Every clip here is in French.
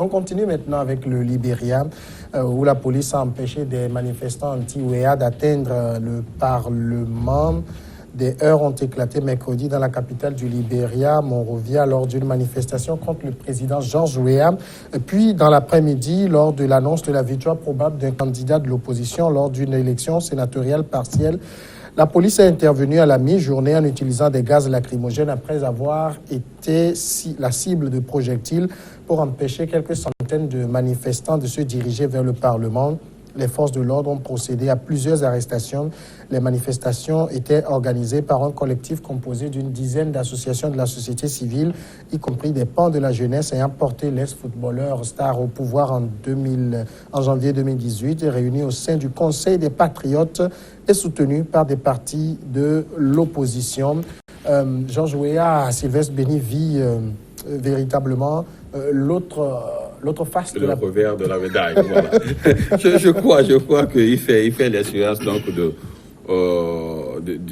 On continue maintenant avec le Libéria, où la police a empêché des manifestants anti-Ouéa d'atteindre le Parlement. Des heurts ont éclaté mercredi dans la capitale du Libéria, Monrovia, lors d'une manifestation contre le président George Weah. Puis, dans l'après-midi, lors de l'annonce de la victoire probable d'un candidat de l'opposition lors d'une élection sénatoriale partielle, la police est intervenue à la mi-journée en utilisant des gaz lacrymogènes après avoir été la cible de projectiles pour empêcher quelques centaines de manifestants de se diriger vers le Parlement. Les forces de l'ordre ont procédé à plusieurs arrestations. Les manifestations étaient organisées par un collectif composé d'une dizaine d'associations de la société civile, y compris des pans de la jeunesse ayant porté l'ex-footballeur star au pouvoir en janvier 2018, réunis au sein du Conseil des Patriotes et soutenus par des partis de l'opposition. George Weah, Sylvestre Béni vit véritablement l'autre face de la revers de la médaille. Voilà. je crois qu'il fait l'expérience donc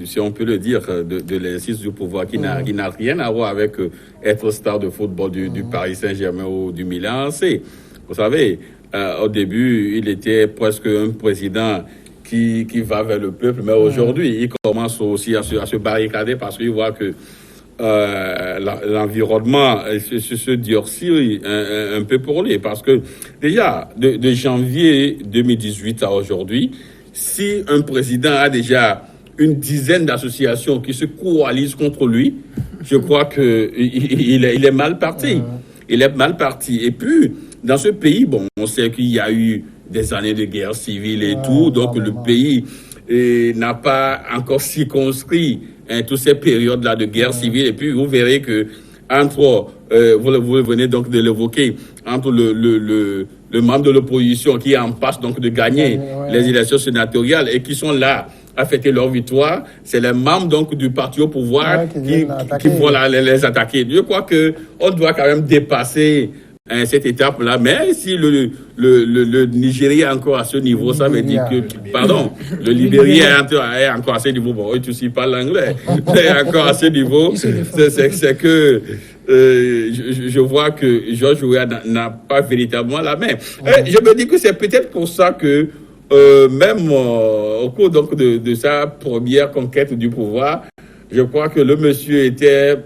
si on peut le dire, de l'exercice du pouvoir qui n'a rien à voir avec être star de football du Paris Saint-Germain ou du Milan AC. Vous savez, au début, il était presque un président qui va vers le peuple, mais aujourd'hui, il commence aussi à se barricader parce qu'il voit que l'environnement se durcit un peu pour lui, parce que déjà de janvier 2018 à aujourd'hui, si un président a déjà une dizaine d'associations qui se coalisent contre lui, je crois que il est mal parti. Il est mal parti. Et puis dans ce pays, bon, on sait qu'il y a eu des années de guerre civile et tout, donc le pays n'a pas encore circonscrit toutes ces périodes-là de guerre civile. Et puis, vous verrez que entre, vous venez donc de l'évoquer, entre le membre de l'opposition qui est en passe donc de gagner les élections sénatoriales et qui sont là à fêter leur victoire, c'est les membres donc du parti au pouvoir qui vont les attaquer. Je crois qu'on doit quand même dépasser cette étape-là, mais si le Nigeria est encore à ce niveau, ça veut dire que, le Libéria est encore à ce niveau. Bon, tu ne parles l'anglais, c'est encore à ce niveau. C'est que je vois que George Weah n'a pas véritablement la main. Je me dis que c'est peut-être pour ça que même au cours donc de sa première conquête du pouvoir, je crois que le monsieur était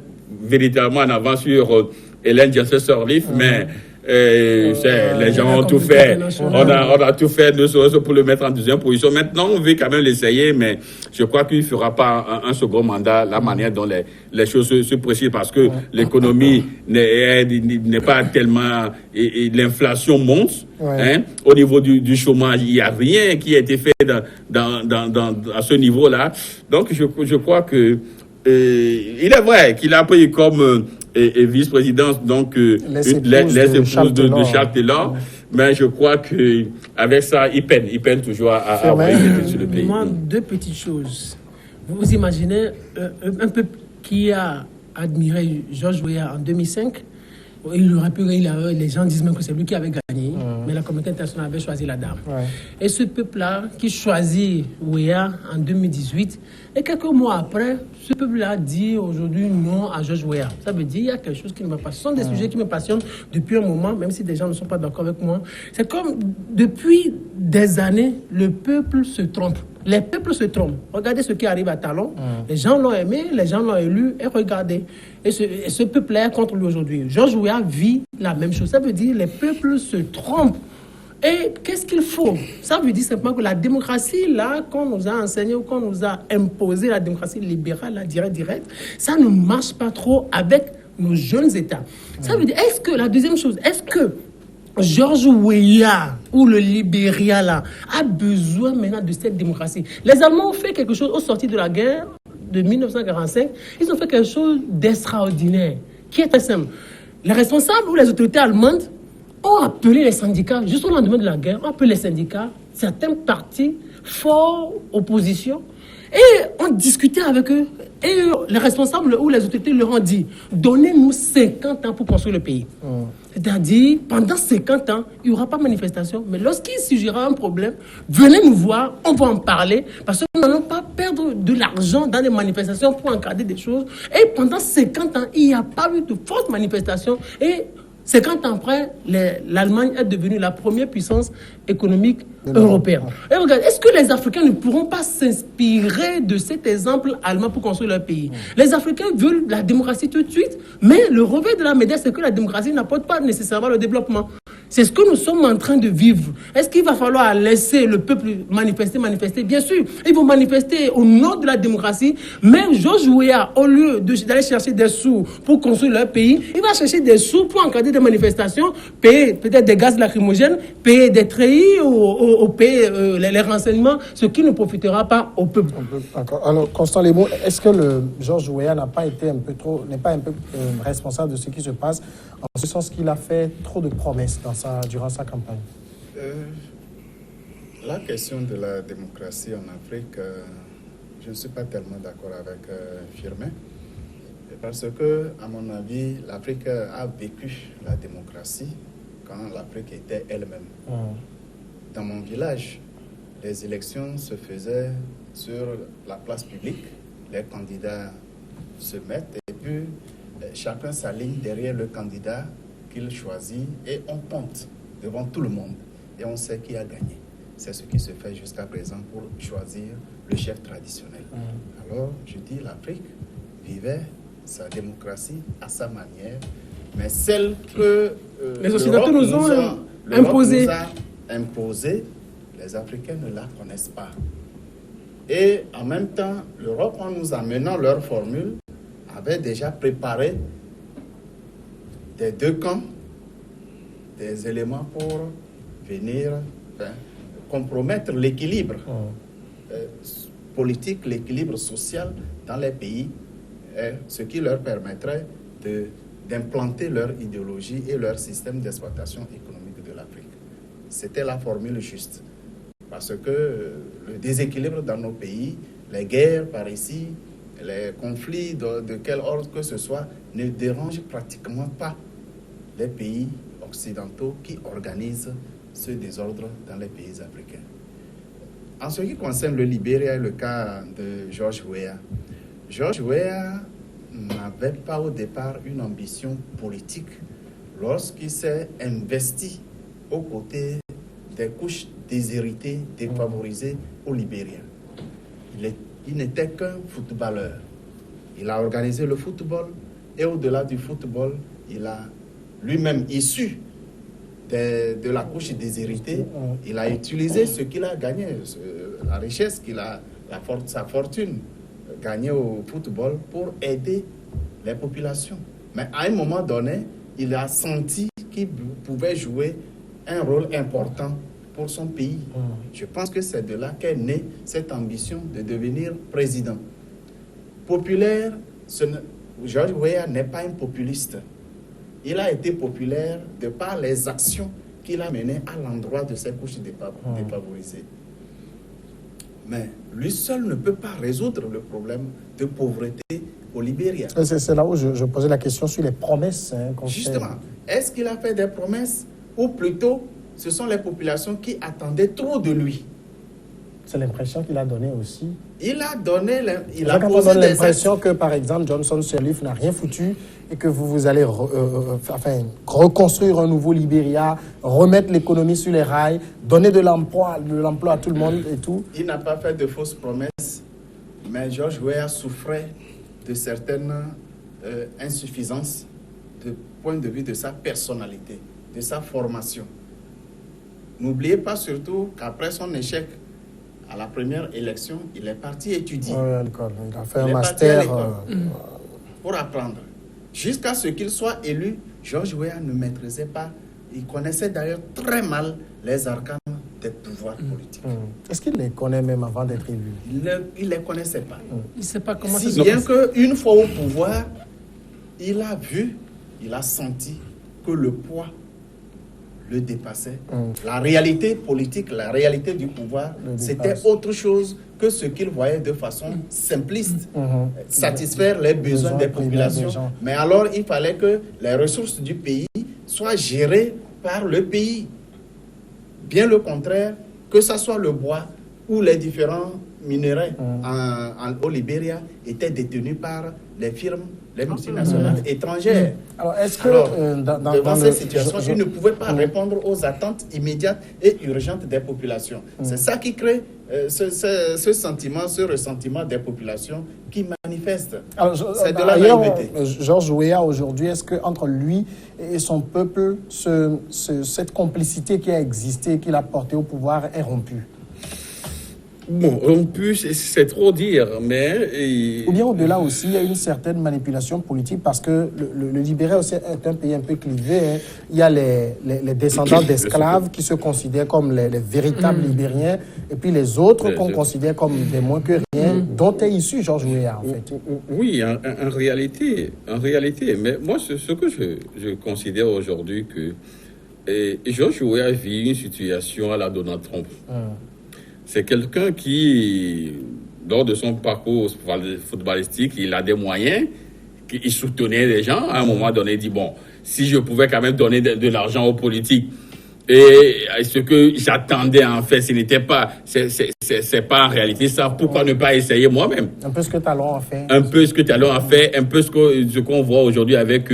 véritablement en avance sur Hélène Johnson-Sirleaf, mais les gens ont tout fait. On a tout fait, ne serait-ce pour le mettre en deuxième position. Maintenant, on veut quand même l'essayer, mais je crois qu'il ne fera pas un second mandat, la manière dont les choses se précisent, parce que l'économie n'est pas tellement... Et l'inflation monte. Au niveau du chômage, il n'y a rien qui a été fait à ce niveau-là. Donc, je crois que il est vrai qu'il a pris comme vice-présidence donc les épouses de Charles Taylor, mais je crois que avec ça il peine toujours à envoyer sur le pays. Moi, deux petites choses. Vous imaginez un peuple qui a admiré George Weah en 2005. Il aurait pu gagner, les gens disent même que c'est lui qui avait gagné, mais la communauté internationale avait choisi la dame. Et ce peuple-là qui choisit Weah en 2018, et quelques mois après, ce peuple-là dit aujourd'hui non à George Weah. Ça veut dire qu'il y a quelque chose qui ne me passionne. Ce sont des sujets qui me passionnent depuis un moment, même si des gens ne sont pas d'accord avec moi. C'est comme depuis des années, le peuple se trompe. Les peuples se trompent. Regardez ce qui arrive à Talon. Les gens l'ont aimé, les gens l'ont élu, et regardez. Et ce peuple est contre lui aujourd'hui. George Weah vit la même chose. Ça veut dire que les peuples se trompent. Et qu'est-ce qu'il faut? Ça veut dire simplement que la démocratie, là, qu'on nous a enseigné ou qu'on nous a imposé, la démocratie libérale, la directe, ça ne marche pas trop avec nos jeunes États. Ça veut dire, la deuxième chose, est-ce que George Weah ou le Libéria là a besoin maintenant de cette démocratie? Les Allemands ont fait quelque chose au sortir de la guerre de 1945. Ils ont fait quelque chose d'extraordinaire, qui est très simple. Les responsables ou les autorités allemandes ont appelé les syndicats, juste au lendemain de la guerre, ont appelé les syndicats, certains partis, forts, opposition, et ont discuté avec eux. Et les responsables ou les autorités leur ont dit, donnez-nous 50 ans pour construire le pays. C'est-à-dire, pendant 50 ans, il n'y aura pas de manifestation, mais lorsqu'il surgira un problème, venez nous voir, on va en parler, parce que nous n'allons pas perdre de l'argent dans les manifestations pour encadrer des choses. Et pendant 50 ans, il n'y a pas eu de forte manifestation, et 50 ans après, l'Allemagne est devenue la première puissance économique européenne. Et regarde, est-ce que les Africains ne pourront pas s'inspirer de cet exemple allemand pour construire leur pays? Les Africains veulent la démocratie tout de suite, mais le revers de la médaille, c'est que la démocratie n'apporte pas nécessairement le développement. C'est ce que nous sommes en train de vivre. Est-ce qu'il va falloir laisser le peuple manifester? Bien sûr, ils vont manifester au nom de la démocratie, mais George Weah, au lieu d'aller chercher des sous pour construire leur pays, il va chercher des sous pour encadrer des manifestations, payer peut-être des gaz lacrymogènes, payer des treillis, ou payer les renseignements, ce qui ne profitera pas au peuple. D'accord. Alors, Constant Lemo, est-ce que le George Weah n'est pas un peu responsable de ce qui se passe, en ce sens qu'il a fait trop de promesses durant sa campagne? La question de la démocratie en Afrique, je ne suis pas tellement d'accord avec Firmin, parce que, à mon avis, l'Afrique a vécu la démocratie quand l'Afrique était elle-même. Dans mon village, les élections se faisaient sur la place publique, les candidats se mettent et puis chacun s'aligne derrière le candidat qu'il choisit et on compte devant tout le monde et on sait qui a gagné. C'est ce qui se fait jusqu'à présent pour choisir le chef traditionnel. Alors, je dis, l'Afrique vivait sa démocratie à sa manière, mais celle que les Occidentaux nous ont imposée. Les Africains ne la connaissent pas. Et en même temps, l'Europe, en nous amenant leur formule, avait déjà préparé des deux camps des éléments pour venir compromettre l'équilibre politique, l'équilibre social dans les pays, ce qui leur permettrait d'implanter leur idéologie et leur système d'exploitation économique de l'Afrique. C'était la formule juste. Parce que le déséquilibre dans nos pays, les guerres par ici, les conflits de quel ordre que ce soit, ne dérangent pratiquement pas les pays occidentaux qui organisent ce désordre dans les pays africains. En ce qui concerne le Libéria et le cas de George Weah n'avait pas au départ une ambition politique lorsqu'il s'est investi aux côtés des couches déshéritées, défavorisées au Libéria. Il n'était qu'un footballeur. Il a organisé le football et au-delà du football, il a lui-même issu de la couche déshéritée, il a utilisé ce qu'il a gagné, la richesse qu'il a, sa fortune gagnée au football pour aider les populations. Mais à un moment donné, il a senti qu'il pouvait jouer un rôle important pour son pays. Je pense que c'est de là qu'est née cette ambition de devenir président. Populaire, George Weah n'est pas un populiste. Il a été populaire de par les actions qu'il a menées à l'endroit de ces couches défavorisées. Mais lui seul ne peut pas résoudre le problème de pauvreté au Libéria. C'est là où je posais la question sur les promesses. Justement, est-ce qu'il a fait des promesses ou plutôt ce sont les populations qui attendaient trop de lui? C'est l'impression qu'il a donnée aussi. Il a donné, on donne l'impression que, par exemple, Johnson Sirleaf n'a rien foutu et que vous allez reconstruire un nouveau Libéria, remettre l'économie sur les rails, donner de l'emploi à tout le monde et tout. Il n'a pas fait de fausses promesses, mais George Weah souffrait de certaines insuffisances du point de vue de sa personnalité, de sa formation. N'oubliez pas surtout qu'après son échec à la première élection, il est parti étudier. À l'école. Il a fait un master pour apprendre. Jusqu'à ce qu'il soit élu, George Weah ne maîtrisait pas. Il connaissait d'ailleurs très mal les arcanes des pouvoirs politiques. Est-ce qu'il les connaît même avant d'être élu? Il ne les connaissait pas. Il ne sait pas comment si bien qu'une fois au pouvoir, il a vu, il a senti que le poids le dépassait. La réalité politique, la réalité du pouvoir, c'était autre chose que ce qu'il voyait de façon simpliste. Satisfaire les besoins des populations. Mais alors, il fallait que les ressources du pays soient gérées par le pays. Bien le contraire, que ce soit le bois ou les différents minéraux au Libéria étaient détenus par les firmes, les multinationales étrangères. Alors, est-ce que devant cette situation, ils ne pouvaient pas répondre aux attentes immédiates et urgentes des populations. C'est ça qui crée ce sentiment, ce ressentiment des populations qui manifestent. C'est de la naïveté. Georges Weah, aujourd'hui, est-ce qu'entre lui et son peuple, cette complicité qui a existé, qu'il a portée au pouvoir, est rompue? Bon, rompu, c'est trop dire, mais... Ou bien au-delà aussi, il y a une certaine manipulation politique parce que le Libéria aussi est un pays un peu clivé. Hein. Il y a les descendants d'esclaves qui se considèrent comme les véritables Libériens et puis les autres qu'on considère comme des moins que rien, dont est issu Georges Weah, en fait. Oui, en réalité. Mais moi, ce que je considère aujourd'hui que Georges Weah vit une situation à la Donald Trump. C'est quelqu'un qui, lors de son parcours footballistique, il a des moyens, il soutenait les gens. À un moment donné, il dit, bon, si je pouvais quand même donner de l'argent aux politiques, et ce que j'attendais en fait, ce n'était pas, c'est pas en réalité ça, pourquoi ne pas essayer moi-même? Un peu ce que Talon a fait. Un peu ce que Talon a fait, un peu ce qu'on voit aujourd'hui avec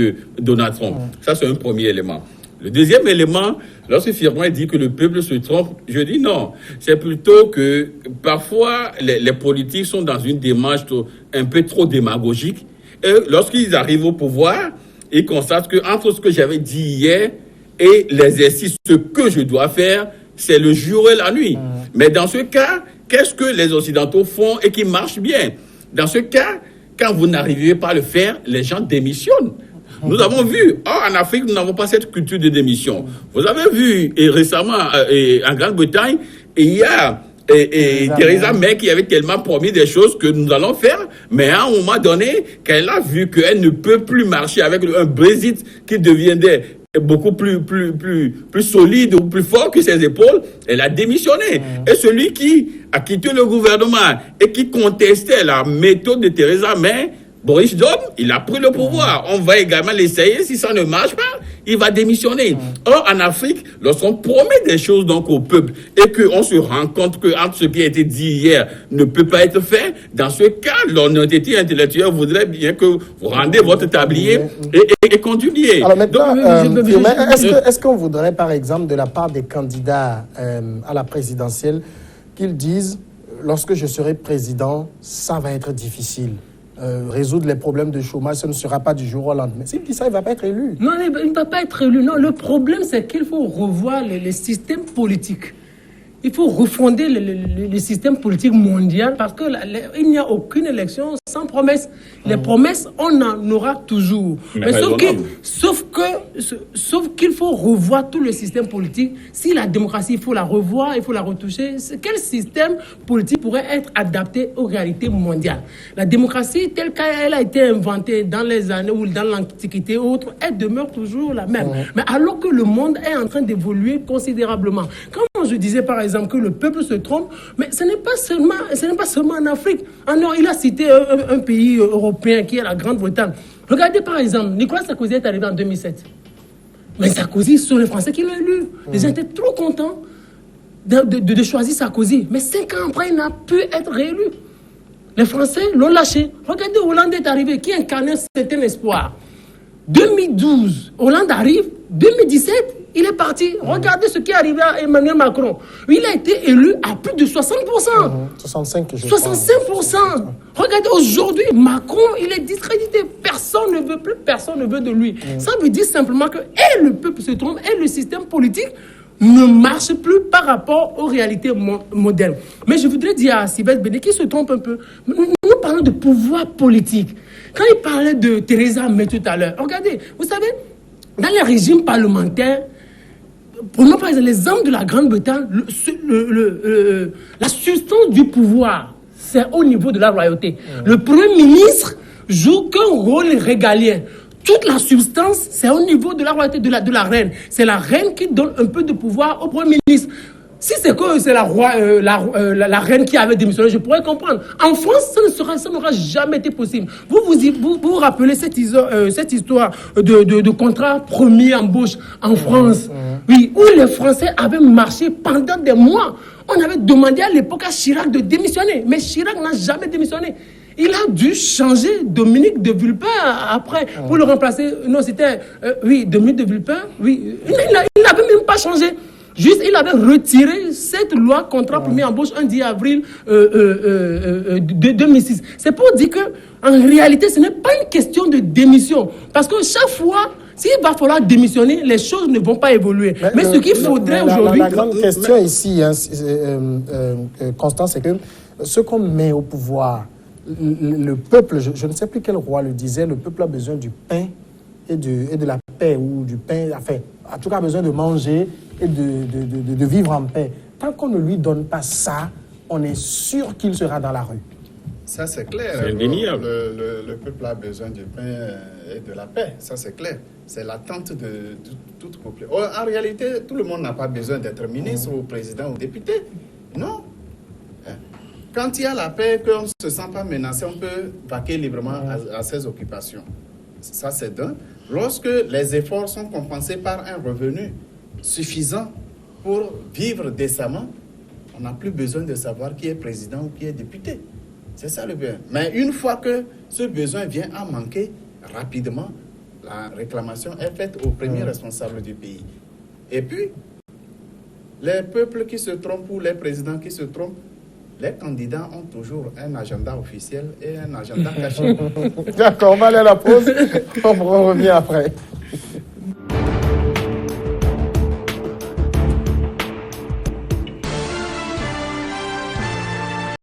Donald Trump. Ça, c'est un premier élément. Le deuxième élément, lorsque Firmin dit que le peuple se trompe, je dis non. C'est plutôt que parfois les politiques sont dans une démarche un peu trop démagogique. Et lorsqu'ils arrivent au pouvoir, ils constatent que entre ce que j'avais dit hier et l'exercice, ce que je dois faire, c'est le jour et la nuit. Mais dans ce cas, qu'est-ce que les Occidentaux font et qui marche bien? Dans ce cas, quand vous n'arrivez pas à le faire, les gens démissionnent. Nous avons vu, en Afrique, nous n'avons pas cette culture de démission. Vous avez vu, et récemment, en Grande-Bretagne, il y a Theresa May qui avait tellement promis des choses que nous allons faire, mais à un moment donné, qu'elle a vu qu'elle ne peut plus marcher avec un Brexit qui deviendrait beaucoup plus solide ou plus fort que ses épaules, elle a démissionné. Et celui qui a quitté le gouvernement et qui contestait la méthode de Theresa May, Boris Johnson, il a pris le pouvoir. On va également l'essayer. Si ça ne marche pas, il va démissionner. Or, en Afrique, lorsqu'on promet des choses donc au peuple et qu'on se rend compte que entre ce qui a été dit hier ne peut pas être fait, dans ce cas, l'honnêteté intellectuelle voudrait bien que vous rendez votre tablier et continuiez. Alors maintenant, est-ce qu'on voudrait, par exemple, de la part des candidats à la présidentielle, qu'ils disent, lorsque je serai président, ça va être difficile? Résoudre les problèmes de chômage, ce ne sera pas du jour au lendemain. S'il dit ça, il ne va pas être élu. Non, il ne va pas être élu. Non, le problème, c'est qu'il faut revoir les systèmes politiques. Il faut refonder le système politique mondial parce qu'il n'y a aucune élection sans promesse. Les promesses, on en aura toujours. Mais sauf qu'il faut revoir tout le système politique. Si la démocratie, il faut la revoir, il faut la retoucher. Quel système politique pourrait être adapté aux réalités mondiales? La démocratie, telle qu'elle a été inventée dans les années ou dans l'Antiquité ou autre, elle demeure toujours la même. Mais alors que le monde est en train d'évoluer considérablement. Quand je disais par exemple que le peuple se trompe, mais ce n'est pas seulement en Afrique. Alors, il a cité un pays européen qui est la Grande-Bretagne. Regardez par exemple, Nicolas Sarkozy est arrivé en 2007. Mais Sarkozy, ce sont les Français qui l'ont élu. Les gens étaient trop contents de choisir Sarkozy. Mais 5 ans après, il n'a pu être réélu. Les Français l'ont lâché. Regardez, Hollande est arrivé, qui incarnait un certain espoir. 2012, Hollande arrive. 2017, il est parti. Regardez ce qui est arrivé à Emmanuel Macron. Il a été élu à plus de 60%. 65%. Regardez, aujourd'hui, Macron, il est discrédité. Personne ne veut plus, personne ne veut de lui. Ça veut dire simplement que et le peuple se trompe et le système politique ne marche plus par rapport aux réalités modernes. Mais je voudrais dire à Sylvestre Béné qui se trompe un peu. Nous parlons de pouvoir politique. Quand il parlait de Theresa May tout à l'heure, regardez, vous savez, dans les régimes parlementaires, prenons par exemple les hommes de la Grande-Bretagne, la substance du pouvoir, c'est au niveau de la royauté. Le Premier ministre joue qu'un rôle régalien. Toute la substance, c'est au niveau de la royauté, de la reine. C'est la reine qui donne un peu de pouvoir au Premier ministre. Si c'est que c'est la reine qui avait démissionné, je pourrais comprendre. En France, ça n'aura jamais été possible. Vous rappelez cette histoire de contrat premier embauche en France, oui, où les Français avaient marché pendant des mois. On avait demandé à l'époque à Chirac de démissionner, mais Chirac n'a jamais démissionné. Il a dû changer Dominique de Villepin après pour le remplacer. Non, c'était, Dominique de Villepin, oui. Il n'avait même pas changé. Juste, il avait retiré cette loi contrat première embauche un 10 avril 2006. C'est pour dire que, en réalité, ce n'est pas une question de démission. Parce que chaque fois, s'il va falloir démissionner, les choses ne vont pas évoluer. Mais ce qu'il faudrait aujourd'hui... La grande question ici, Constance, c'est que ce qu'on met au pouvoir, le peuple, je ne sais plus quel roi le disait, le peuple a besoin du pain et de la paix, ou du pain, enfin, en tout cas, a besoin de manger et de vivre en paix. Tant qu'on ne lui donne pas ça, on est sûr qu'il sera dans la rue. Ça, c'est clair. C'est indéniable. Le peuple a besoin du pain et de la paix. Ça, c'est clair. C'est l'attente de toute peuple. En réalité, tout le monde n'a pas besoin d'être ministre ou président ou député. Non. Quand il y a la paix, qu'on ne se sent pas menacé, on peut vaquer librement à ses occupations. Ça, c'est d'un. Lorsque les efforts sont compensés par un revenu suffisant pour vivre décemment, on n'a plus besoin de savoir qui est président ou qui est député. C'est ça le bien. Mais une fois que ce besoin vient à manquer, rapidement, la réclamation est faite au premier responsable du pays. Et puis, les peuples qui se trompent ou les présidents qui se trompent, les candidats ont toujours un agenda officiel et un agenda caché. D'accord, on va aller à la pause. On revient après.